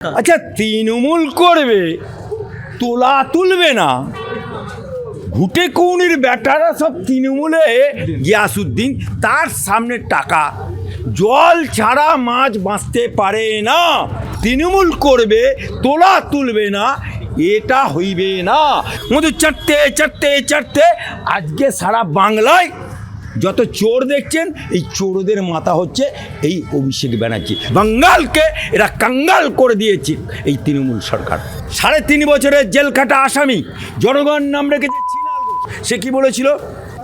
আচ্ছা, তৃণমূল করবে, তোলা তুলবে না। ঘুটে কৌনির বেটারা সব তৃণমূলে, গিয়াসুদ্দিন তার সামনে টাকা, জল ছাড়া মাছ বাঁচতে পারে না। তৃণমূল করবে, তোলা তুলবে না, এটা হইবে না। মধু চারটে চারটে চারটে আজকে সারা বাংলায় যত চোর দেখছেন, এই চোরদের মাথা হচ্ছে এই অভিষেক ব্যানার্জি। বাঙ্গালকে এরা কাঙ্গাল করে দিয়েছে এই তৃণমূল সরকার। 3.5 বছরের জেল খাটা আসামি, জনগণ নাম রেখেছে চিনাল ঘোষ। সে কি বলেছিল?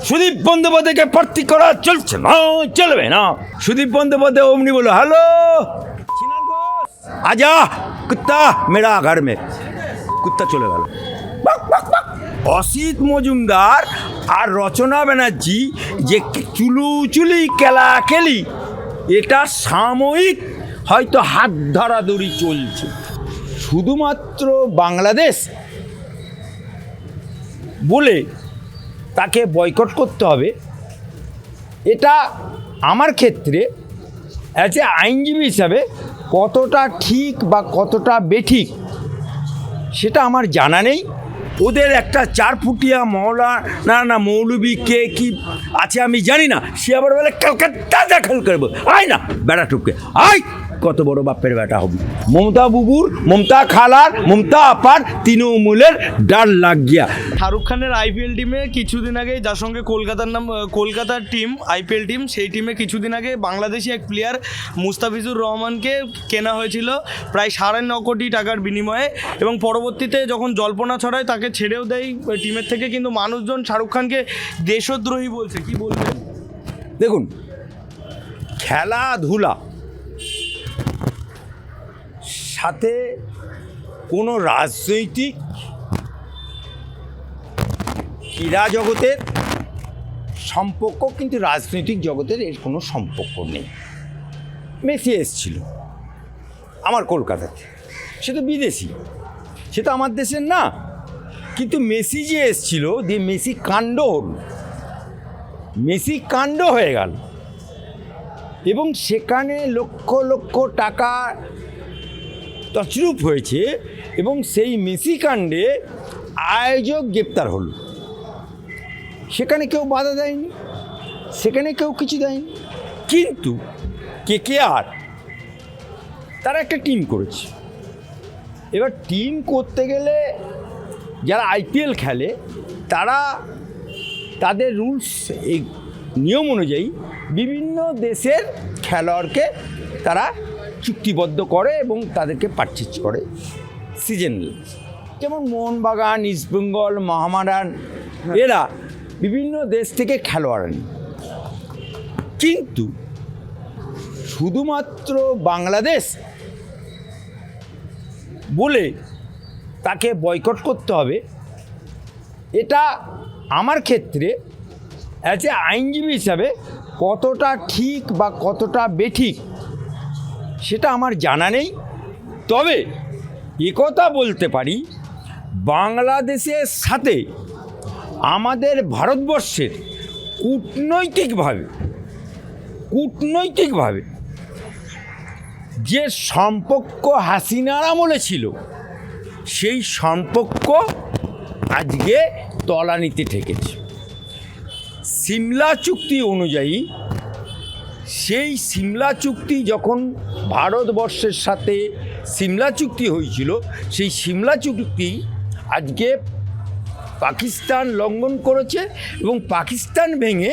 সুদীপ বন্দ্যোপাধ্যায়কে প্রার্থী করা চলছে না, চলবে না। সুদীপ বন্দ্যোপাধ্যায় অমনি বলো, হ্যালো চিনাল ঘোষ, আজা কুত্তা মেরা ঘর মে। কুত্তা চলে গেল। অসিত মজুমদার আর রচনা ব্যানার্জি যে চুলুচুলি খেলি, এটা সাময়িক হয়তো হাত ধরাধরি চলছে। শুধুমাত্র বাংলাদেশ বলে তাকে বয়কট করতে হবে, এটা আমার ক্ষেত্রে অ্যাজ এ আইনজীবী হিসাবে কতটা ঠিক বা কতটা বেঠিক সেটা আমার জানা নেই। ওদের একটা 4 ফুটিয়া মৌলানা মৌলবী কে কি আছে আমি জানি না, সে আবার বলে কলকাতা দখল করবো। আয় না বেড়া টুকে, আয় কত বড় বাপের বেটা হবে। মমতা বুবুর, মমতা খালার, মমতা আপার তৃণমূলের ডাল লাগ গিয়া। শাহরুখ খানের আইপিএল টিমে কিছুদিন আগে, যার সঙ্গে কলকাতার টিম আইপিএল টিম, সেই টিমে কিছুদিন আগে বাংলাদেশি এক প্লেয়ার মুস্তাফিজুর রহমানকে কেনা হয়েছিল প্রায় 9.5 কোটি টাকার বিনিময়ে, এবং পরবর্তীতে যখন জল্পনা ছড়ায় তাকে ছেড়েও দেয় টিমের থেকে। কিন্তু মানুষজন শাহরুখ খানকে দেশদ্রোহী বলছে, কি বলবেন? দেখুন, খেলাধুলা সাথে কোনো রাজনৈতিক ক্রীড়া জগতের সম্পর্ক, কিন্তু রাজনৈতিক জগতের এর কোনো সম্পর্ক নেই। মেসি এসেছিল আমার কলকাতাতে, সে তো বিদেশি, সে তো আমার দেশের না। কিন্তু মেসি যে এসেছিল, দিয়ে মেসি কাণ্ড হয়ে গেল, এবং সেখানে লক্ষ লক্ষ টাকা তছরূপ হয়েছে, এবং সেই মেসি কাণ্ডে আয়োজক গ্রেপ্তার হল। সেখানে কেউ বাধা দেয়নি, সেখানে কেউ কিছু দেয়নি। কিন্তু KKR তারা একটা টিম করেছে। এবার টিম করতে গেলে যারা IPL খেলে, তারা তাদের রুলস, এই নিয়ম অনুযায়ী বিভিন্ন দেশের খেলোয়াড়কে তারা চুক্তিবদ্ধ করে এবং তাদেরকে পারচেজ করে সিজনাল। যেমন মোহনবাগান, ইস্টবেঙ্গল, মোহামেডান, এরা বিভিন্ন দেশ থেকে খেলোয়াড় আনে। কিন্তু শুধুমাত্র বাংলাদেশ বলে তাকে বয়কট করতে হবে, এটা আমার ক্ষেত্রে অ্যাজ এ আইনজীবী হিসাবে কতটা ঠিক বা কতটা বেঠিক সেটা আমার জানা নেই। তবে একথা বলতে পারি, বাংলাদেশের সাথে আমাদের ভারতবর্ষের কূটনৈতিকভাবে যে সম্পর্ক হাসিনার আমলে ছিল, সেই সম্পর্ক আজকে তলানিতে ঠেকেছে। সিমলা চুক্তি অনুযায়ী, সেই সিমলা চুক্তি যখন ভারতবর্ষের সাথে সিমলা চুক্তি হয়েছিল, সেই সিমলা চুক্তি আজকে পাকিস্তান লঙ্ঘন করেছে, এবং পাকিস্তান ভেঙে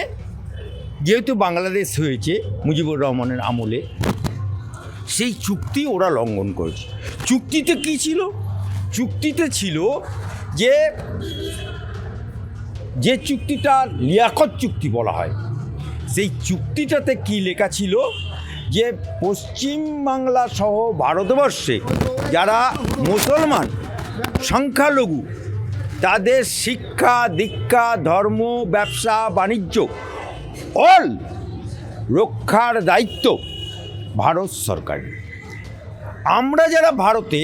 যেহেতু বাংলাদেশ হয়েছে মুজিবুর রহমানের আমলে, সেই চুক্তি ওরা লঙ্ঘন করেছে। চুক্তিতে কী ছিল? চুক্তিতে ছিল যে চুক্তিটা লিয়াকত চুক্তি বলা হয়, সেই চুক্তিটাতে কি লেখা ছিল যে পশ্চিমবাংলা সহ ভারতবর্ষে যারা মুসলমান সংখ্যালঘু, তাদের শিক্ষা দীক্ষা, ধর্ম, ব্যবসা বাণিজ্য অল রক্ষার দায়িত্ব ভারত সরকার। আমরা যারা ভারতে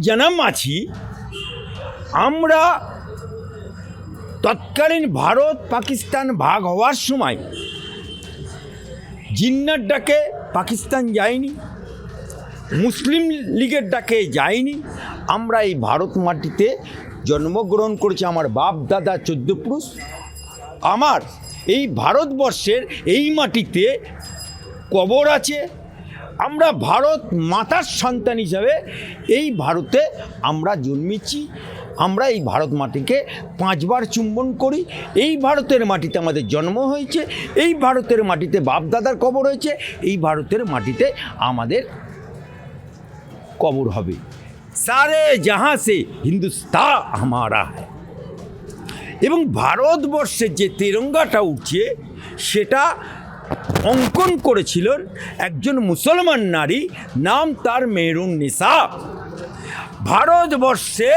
জনম আছি, আমরা তৎকালীন ভারত পাকিস্তান ভাগ হওয়ার সময় জিন্নার ডাকে পাকিস্তান যায়নি, মুসলিম লীগের ডাকে যাইনি। আমরা এই ভারত মাটিতে জন্মগ্রহণ করেছি, আমার বাপ দাদা 14 পুরুষ। আমার এই ভারতবর্ষের এই মাটিতে কবর আছে। আমরা ভারত মাতার সন্তান হিসাবে এই ভারতে আমরা জন্মেছি। আমরা এই ভারত মাটিকে 5 বার চুম্বন করি। এই ভারতের মাটিতে আমাদের জন্ম হয়েছে, এই ভারতের মাটিতে বাপ দাদার কবর হয়েছে, এই ভারতের মাটিতে আমাদের কবর হবে। সারে জাহাঁ সে হিন্দুস্তান হামারা হ্যায়। এবং ভারতবর্ষের যে তিরঙ্গাটা উঠছে সেটা অঙ্কন করেছিলেন একজন মুসলমান নারী, নাম তার মেহরুন্নিসা। ভারতবর্ষে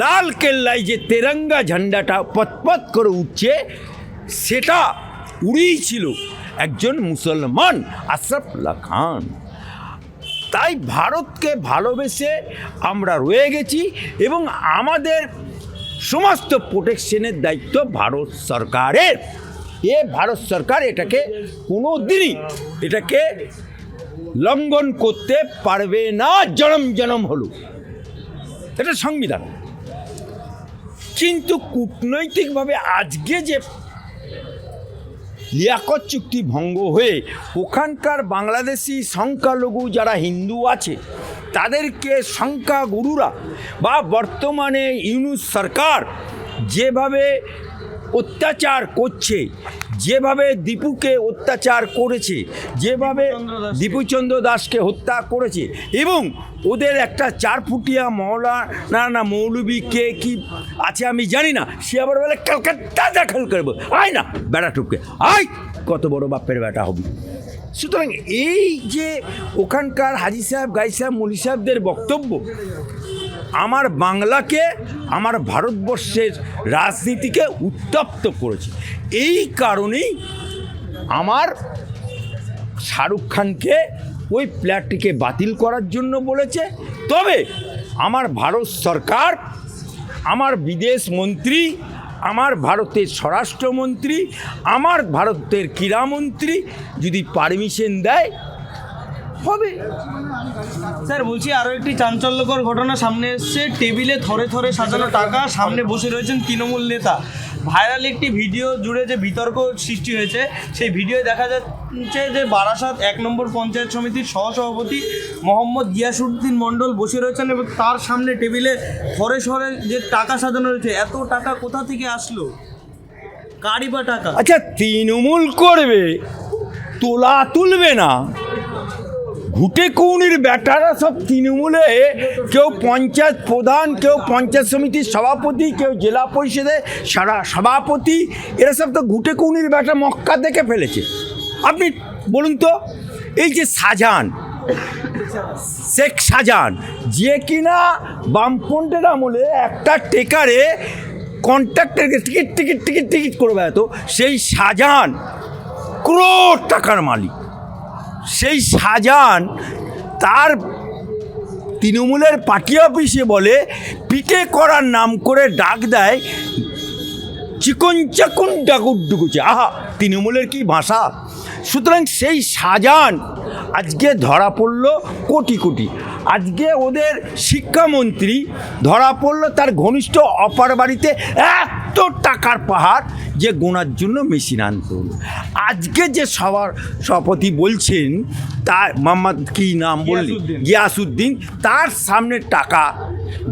লাল কেল্লায় যে তেরঙ্গা ঝান্ডাটা পতপত করে উঠছে সেটা উড়িয়েছিল একজন মুসলমান, আশরাফুল্লাহ খান। তাই ভারতকে ভালোবেসে আমরা রয়ে গেছি এবং আমাদের সমস্ত প্রোটেকশনের দায়িত্ব ভারত সরকারের। ভারত সরকার এটাকে কোনো দিনই এটাকে লঙ্ঘন করতে পারবে না। জনম জনম হলো এটা সংবিধান। কিন্তু কূটনৈতিকভাবে আজকে যে লিয়াকত চুক্তি ভঙ্গ হয়ে ওখানকার বাংলাদেশি সংখ্যালঘু যারা হিন্দু আছে তাদেরকে সংখ্যাগুরুরা বা বর্তমানে ইউনূস সরকার যেভাবে অত্যাচার করছে, যেভাবে দীপুকে অত্যাচার করেছে, যেভাবে দীপুচন্দ্র দাসকে হত্যা করেছে, এবং ওদের একটা 4 ফুটিয়া মৌলানা মৌলবী কে কি আছে আমি জানি না, সে আবার বলে কলকাতা দাখল করবো। আয় না বেড়া টুপকে আয়, কত বড় বাপের বেটা হবি। সুতরাং এই যে ওখানকার হাজি সাহেব, গাই সাহেব, মলি সাহেবদের বক্তব্য আমার বাংলাকে, আমার ভারতবর্ষের রাজনীতিকে উত্তপ্ত করেছে। এই কারণেই আমার শাহরুখ খানকে ওই প্ল্যাটটিকে বাতিল করার জন্য বলেছে। তবে আমার ভারত সরকার, আমার বিদেশ মন্ত্রী, আমার ভারতের স্বরাষ্ট্রমন্ত্রী, আমার ভারতের ক্রীড়ামন্ত্রী যদি পারমিশন দেয় হবে। স্যার বলছি আরও একটি চাঞ্চল্যকর ঘটনা সামনে এসছে। টেবিলে থরে থরে সাজানো টাকা, সামনে বসে রয়েছেন তৃণমূল নেতা। ভাইরাল একটি ভিডিও জুড়ে যে বিতর্ক সৃষ্টি হয়েছে, সেই ভিডিওয়ে দেখা যাচ্ছে যে বারাসাত 1 নম্বর পঞ্চায়েত সমিতির সহসভাপতি মোহাম্মদ গিয়াসউদ্দিন মণ্ডল বসে রয়েছেন এবং তার সামনে টেবিলে থরে থরে যে টাকা সাজানো রয়েছে। এত টাকা কোথা থেকে আসলো? কারি বা টাকা? আচ্ছা, তৃণমূল করবে, তোলা তুলবে না। ঘুটে কৌনির ব্যাটারা সব তৃণমূলে, কেউ পঞ্চায়েত প্রধান, কেউ পঞ্চায়েত সমিতির সভাপতি, কেউ জেলা পরিষদের সভাপতি, এরা সব তো ঘুটে কৌনির ব্যাটা মক্কা দেখে ফেলেছে। আপনি বলুন তো, এই যে শাহজাহান, শেখ শাহজাহান, যে কিনা বামপন্থের আমলে একটা টেকারে কন্ট্রাক্টরকে টিকিট টিকিট টিকিট টিকিট করে বেড়াতো, সেই শাহজাহান কোটি টাকার মালিক। সেই শাহজাহান তার তৃণমূলের পার্টি অফিসে বলে পিঠে করার নাম করে ডাক দেয় চিকন চাকুন ডাকুডুকুচে। আহা, তৃণমূলের কি ভাষা! সুতরাং সেই শাহজাহান আজকে ধরা পড়ল কোটি কোটি। আজকে ওদের শিক্ষামন্ত্রী ধরা পড়ল তার ঘনিষ্ঠ অপার বাড়িতে এত টাকার পাহাড় যে গোনার জন্য মেশিন আনতে হলো। আজকে যে সভাপতি বলছেন তার মোহাম্মদ কি নাম বললেন, গিয়াসউদ্দিন, তার সামনে টাকা।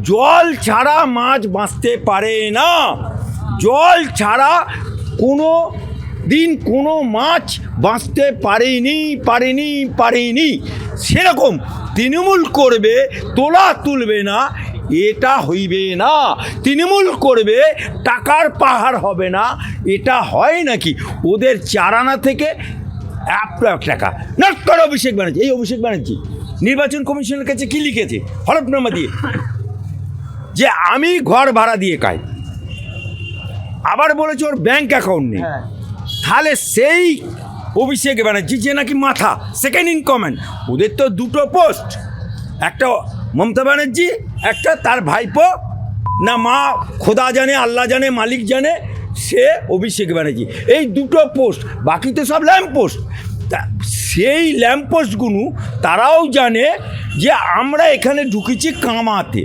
জল ছাড়া মাছ বাঁচতে পারে না, জল ছাড়া কোনো দিন কোনো মাছ বাঁচতে পারেনি। সেরকম তৃণমূল করবে, তোলা তুলবে না, এটা হইবে না। তৃণমূল করবে, টাকার পাহাড় হবে না, এটা হয় নাকি? ওদের চারানা থেকে 1 লাখ টাকা নট করে অভিষেক ব্যানার্জি। এই অভিষেক ব্যানার্জি নির্বাচন কমিশনের কাছে কি লিখেছে হলফনামা দিয়ে, যে আমি ঘর ভাড়া দিয়ে খাই। আবার বলেছে ওর ব্যাংক অ্যাকাউন্ট নেই। তাহলে সেই অভিষেক ব্যানার্জি যে নাকি মাথা, সেকেন্ড ইন কমান্ড, ওদের তো 2টো পোস্ট, একটা মমতা ব্যানার্জি, একটা তার ভাইপো, না মা খোদা জানে, আল্লাহ জানে, মালিক জানে, সে অভিষেক ব্যানার্জি। এই 2টো পোস্ট, বাকি তো সব ল্যাম্প পোস্ট। তা সেই ল্যাম্পপোস্টগুলো তারাও জানে যে আমরা এখানে ঢুকেছি কামাতে,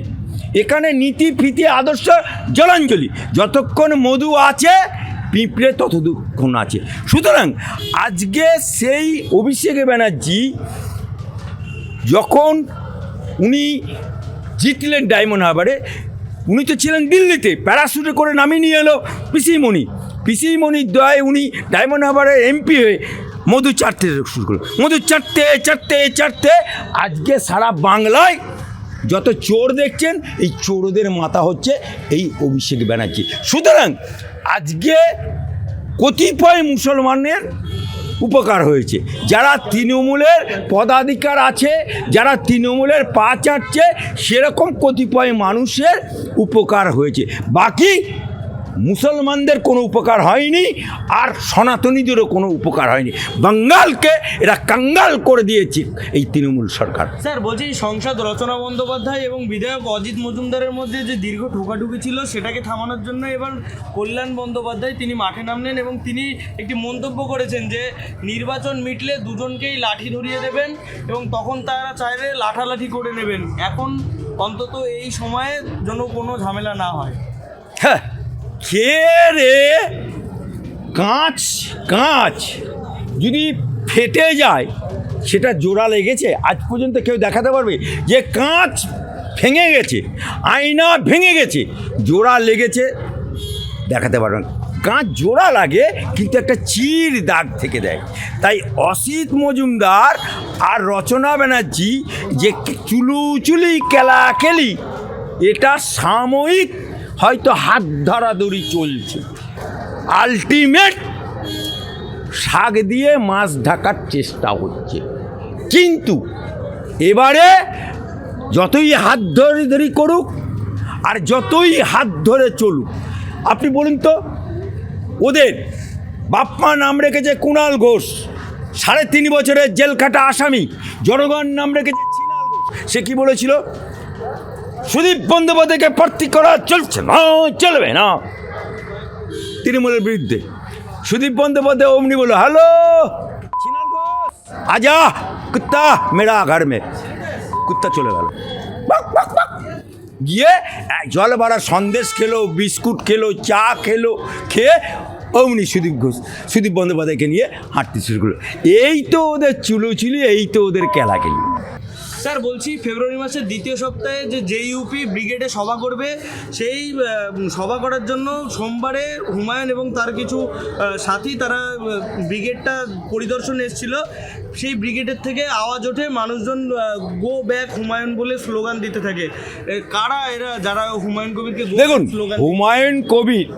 এখানে নীতি ফিতি আদর্শ জলাঞ্জলি, যতক্ষণ মধু আছে পিঁপড়ে ততক্ষণ আছে। সুতরাং আজকে সেই অভিষেক ব্যানার্জি যখন উনি জিতলেন ডায়মন্ড হারবারে, উনি তো ছিলেন দিল্লিতে, প্যারাশুটে করে নামিয়ে নিয়ে এলো পিসিমণির দয়ায় উনি ডায়মন্ড হারবারে এমপি হয়ে মধু চাটতে শুরু করলো। মধু চাটতে আজকে সারা বাংলায় যত চোর দেখছেন, এই চোরদের মাথা হচ্ছে এই অভিষেক ব্যানার্জি। সুতরাং আজকে কতিপয় মুসলমানের উপকার হয়েছে, যারা তৃণমূলের পদাধিকার আছে, যারা তৃণমূলের পা চাটছে, সেরকম কতিপয় মানুষের উপকার হয়েছে। বাকি মুসলমানদের কোনো উপকার হয়নি, আর সনাতনীদেরও কোনো উপকার হয়নি। বাঙ্গালকে এরা কাঙ্গাল করে দিয়েছে এই তৃণমূল সরকার। স্যার বলছি, সংসদ রচনা বন্দ্যোপাধ্যায় এবং বিধায়ক অজিত মজুমদারের মধ্যে যে দীর্ঘ ঠোকাঠুকি ছিল, সেটাকে থামানোর জন্য এবার কল্যাণ বন্দ্যোপাধ্যায় তিনি মাঠে নামলেন এবং তিনি একটি মন্তব্য করেছেন যে নির্বাচন মিটলে দুজনকেই লাঠি ধরিয়ে দেবেন এবং তখন তারা চাইলে লাঠালাঠি করে নেবেন। এখন অন্তত এই সময়ে যেন কোনো ঝামেলা না হয়। হ্যাঁ, কে রে কাঁচ যদি ফেটে যায় সেটা জোড়া লেগেছে? আজ পর্যন্ত কেউ দেখাতে পারবে যে কাঁচ ভেঙে গেছে, আয়না ভেঙে গেছে, জোড়া লেগেছে? দেখাতে পারবে না। কাঁচ জোড়া লাগে কিন্তু একটা চির দাগ থেকে দেয়। তাই অসিত মজুমদার আর রচনা ব্যানার্জি যে চুলুচুলি কেলাকেলি, এটা সাময়িক হয়তো হাত ধরাধরি চলছে, আলটিমেট শাক দিয়ে মাছ ঢাকার চেষ্টা হচ্ছে। কিন্তু এবারে যতই হাত ধরি করুক আর যতই হাত ধরে চলুক, আপনি বলুন তো, ওদের বাপ্পা নাম রেখেছে কুণাল ঘোষ, 3.5 বছরের জেল খাটা আসামি। জনগণ নাম রেখেছে চিনাল ঘোষ। সে কি বলেছিল? সুদীপ বন্দ্যোপাধ্যায়কে প্রার্থী করা চলছে না, চলবে না তৃণমূলের বিরুদ্ধে। সুদীপ বন্দ্যোপাধ্যায় অমনি বলল, হ্যালো চিনাল ঘোষ আজা কুত্তা মেরা ঘর মে। কুত্তা চলে গেল, গিয়ে জল ভরা সন্দেশ খেলো, বিস্কুট খেলো, চা খেলো, খেয়ে অমনি সুদীপ বন্দ্যোপাধ্যায়কে নিয়ে হাঁটতে শুরু করলো। এই তো ওদের চুলোচুলি, এই তো ওদের খেলাখেলি। স্যার বলছি, ফেব্রুয়ারি মাসের দ্বিতীয় সপ্তাহে যে জেইউপি ব্রিগেডে সভা করবে, সেই সভা করার জন্য সোমবারে হুমায়ুন এবং তার কিছু সাথী তারা ব্রিগেডটা পরিদর্শনে এসেছিল। সেই ব্রিগেডের থেকে আওয়াজ ওঠে, মানুষজন গো ব্যাক হুমায়ুন বলে স্লোগান দিতে থাকে। কারা এরা যারা হুমায়ুন কবিরকে? দেখুন, হুমায়ুন কবির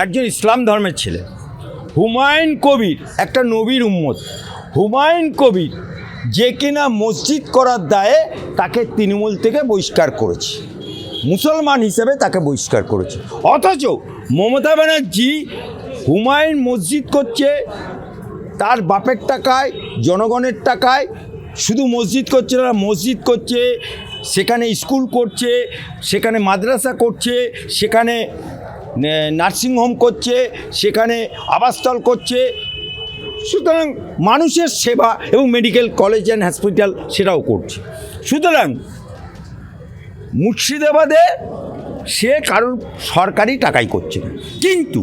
একজন ইসলাম ধর্মের ছেলে। হুমায়ুন কবির একটা নবীর উম্মত। হুমায়ুন কবির যে কিনা মসজিদ করার দায়ে তাকে তৃণমূল থেকে বহিষ্কার করেছে, মুসলমান হিসেবে তাকে বহিষ্কার করেছে। অথচ মমতা ব্যানার্জি হুমায়ুন মসজিদ করছে তার বাপের টাকায়, জনগণের টাকায়। শুধু মসজিদ করছে না, মসজিদ করছে, সেখানে স্কুল করছে, সেখানে মাদ্রাসা করছে, সেখানে নার্সিংহোম করছে, সেখানে আবাসস্থল করছে। সুতরাং মানুষের সেবা এবং মেডিকেল কলেজ অ্যান্ড হসপিটাল সেটাও করছে। সুতরাং মুর্শিদাবাদে সে কারোর সরকারি টাকাই করছে না। কিন্তু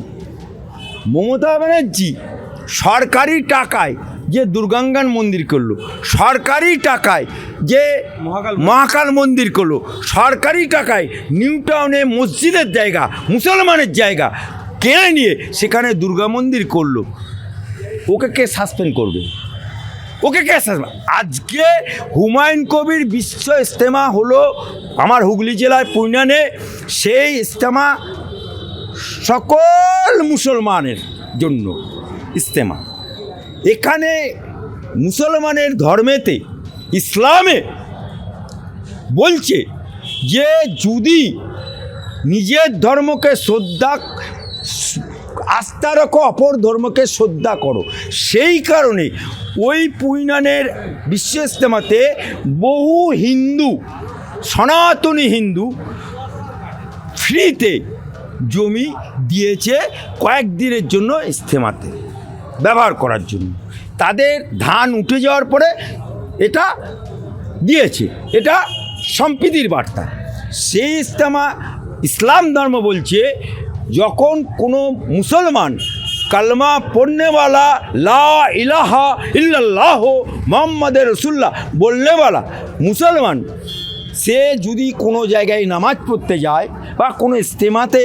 মমতা ব্যানার্জি সরকারি টাকায় যে দুর্গাঙ্গান মন্দির করলো, সরকারি টাকায় যে মহাকাল মন্দির করলো, সরকারি টাকায় নিউ টাউনে মসজিদের জায়গা, মুসলমানের জায়গা কিনে নিয়ে সেখানে দুর্গা মন্দির করলো। ওকে কে সাসপেন্ড করবে? ওকে কে সাসপেন্ড? আজকে হুমায়ুন কবির বিশ্ব ইজতেমা হলো আমার হুগলি জেলায় পুইনানে। সেই ইজতেমা সকল মুসলমানের জন্য ইজতেমা। এখানে মুসলমানের ধর্মেতে, ইসলামে বলছে যে যদি নিজের ধর্মকে শ্রদ্ধা, আস্থা রাখো, অপর ধর্মকে শ্রদ্ধা করো। সেই কারণে ওই পুইনানের বিশ্ব ইজতেমাতে বহু হিন্দু, সনাতনী হিন্দু ফ্রিতে জমি দিয়েছে কয়েকদিনের জন্য ইজতেমাতে ব্যবহার করার জন্য। তাদের ধান উঠে যাওয়ার পরে এটা দিয়েছে, এটা সম্প্রীতির বার্তা। সেই ইস্তেমা ইসলাম ধর্ম বলছে যখন কোনো মুসলমান কালমা পড়নেওয়ালা লা ইলাহা ইল্লাল্লাহ মুহাম্মাদুর রাসূলুল্লাহ বলনেওয়ালা মুসলমান, সে যদি কোনো জায়গায় নামাজ পড়তে যায় বা কোনো ইস্তেমাতে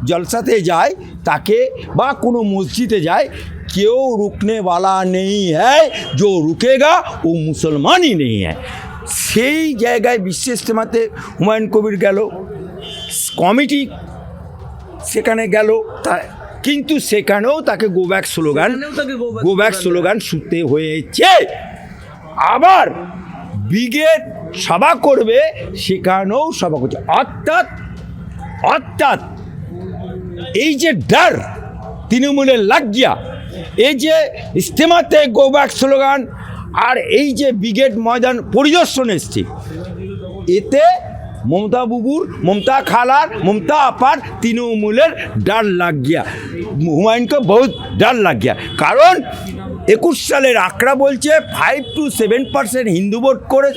জলসাতে যায় তাকে, বা কোনো মসজিদে যায়, কেউ रुकने वाला नहीं है, जो रुकेगा वो मुसलमान ही नहीं है। সেই জায়গায় বিশ্ব ইস্তেমাতে হুমায়ুন কবির গেল, কমিটি সেখানে গেল, তা কিন্তু সেখানেও তাকে গো ব্যাক স্লোগান শুনতে হয়েছে। আবার ব্রিগেড সভা করবে, সেখানেও সভা করছে। অর্থাৎ এই যে ডর তৃণমূলের লাগ গিয়া, এই যে ইস্তেমাতে গো ব্যাক স্লোগান আর এই যে ব্রিগেড ময়দান পরিদর্শন এসছে, এতে মমতা বুবুর, মমতা খালার, মমতা আপার তৃণমূলের डर लग गया, হুমায়ুন को बहुत डर लग गया। কারণ 21 সালের আঁকড়া বলছে 5 to 7% হিন্দু ভোট করে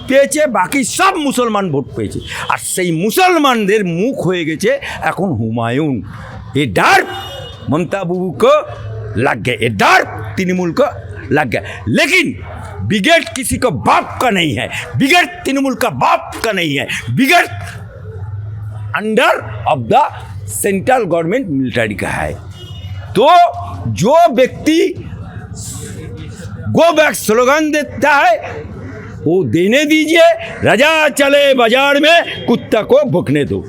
পেয়েছে, বাকি সব মুসলমান ভোট পেয়েছে। আর সেই মুসলমানদের মুখ হয়ে গেছে এখন হুমায়ুন। ये डर ममता बुबू को लग गया, ये डर तृणमूल को लग गया। लेकिन ब्रिगेड किसी को बाप का नहीं है, ब्रिगेड तृणमूल का बाप का नहीं है, brigade under of the central government military का है। तो जो व्यक्ति गो बैक स्लोगन देता है वो देने दीजिए, रजा चले बाजार में कुत्ता को भुकने दो।